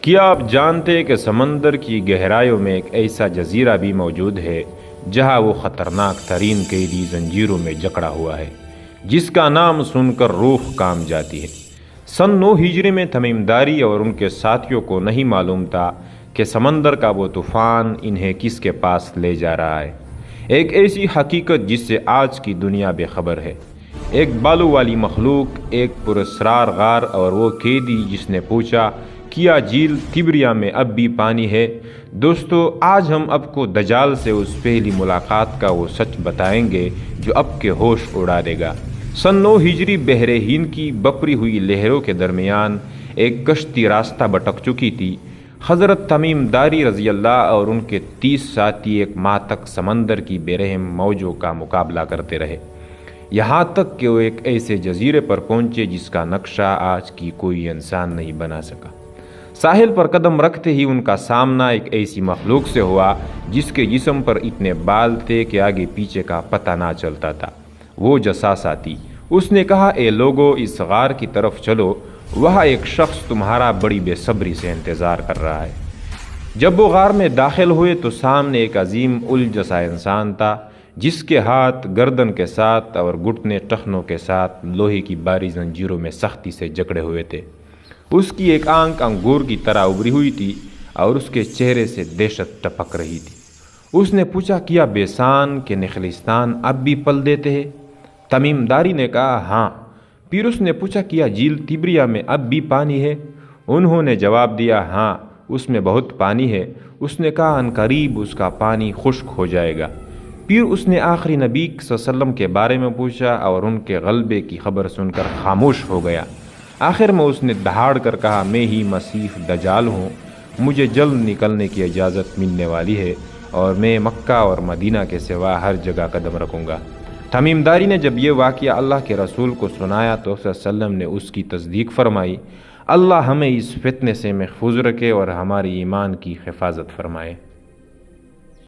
کیا آپ جانتے ہیں کہ سمندر کی گہرائیوں میں ایک ایسا جزیرہ بھی موجود ہے جہاں وہ خطرناک ترین قیدی زنجیروں میں جکڑا ہوا ہے، جس کا نام سن کر روح کام جاتی ہے۔ سن 9 ہجری میں تمیم داری اور ان کے ساتھیوں کو نہیں معلوم تھا کہ سمندر کا وہ طوفان انہیں کس کے پاس لے جا رہا ہے، ایک ایسی حقیقت جس سے آج کی دنیا بے خبر ہے، ایک بالوں والی مخلوق، ایک پراسرار غار اور وہ قیدی جس نے پوچھا کیا جھیل تبریا میں اب بھی پانی ہے۔ دوستو، آج ہم آپ کو دجال سے اس پہلی ملاقات کا وہ سچ بتائیں گے جو آپ کے ہوش اڑا دے گا۔ سن 9 ہجری بحر ہند کی بپری ہوئی لہروں کے درمیان ایک کشتی راستہ بھٹک چکی تھی۔ حضرت تمیم داری رضی اللہ اور ان کے 30 ساتھی ایک ماہ تک سمندر کی بے رحم موجوں کا مقابلہ کرتے رہے، یہاں تک کہ وہ ایک ایسے جزیرے پر پہنچے جس کا نقشہ آج کی کوئی انسان نہیں بنا سکا۔ ساحل پر قدم رکھتے ہی ان کا سامنا ایک ایسی مخلوق سے ہوا جس کے جسم پر اتنے بال تھے کہ آگے پیچھے کا پتہ نہ چلتا تھا۔ وہ جساسا تھی۔ اس نے کہا، اے لوگو، اس غار کی طرف چلو، وہاں ایک شخص تمہارا بڑی بے صبری سے انتظار کر رہا ہے۔ جب وہ غار میں داخل ہوئے تو سامنے ایک عظیم اول جیسا انسان تھا جس کے ہاتھ گردن کے ساتھ اور گھٹنے ٹخنوں کے ساتھ لوہے کی بھاری زنجیروں میں سختی سے جکڑے ہوئے تھے۔ اس کی ایک آنکھ انگور کی طرح ابری ہوئی تھی اور اس کے چہرے سے دہشت ٹپک رہی تھی۔ اس نے پوچھا، کیا بیسان کے نخلستان اب بھی پل دیتے ہیں؟ تمیم داری نے کہا، ہاں۔ پھر اس نے پوچھا، کیا جھیل تبریا میں اب بھی پانی ہے؟ انہوں نے جواب دیا، ہاں، اس میں بہت پانی ہے۔ اس نے کہا، عنقریب اس کا پانی خشک ہو جائے گا۔ پھر اس نے آخری نبی صلی اللہ علیہ وسلم کے بارے میں پوچھا اور ان کے غلبے کی خبر سن کر خاموش ہو گیا۔ آخر میں اس نے دہاڑ کر کہا، میں ہی مسیح دجال ہوں، مجھے جلد نکلنے کی اجازت ملنے والی ہے اور میں مکہ اور مدینہ کے سوا ہر جگہ قدم رکھوں گا۔ تمیم داری نے جب یہ واقعہ اللہ کے رسول کو سنایا تو صلی اللہ علیہ وسلم نے اس کی تصدیق فرمائی۔ اللہ ہمیں اس فتنے سے محفوظ رکھے اور ہماری ایمان کی حفاظت فرمائے۔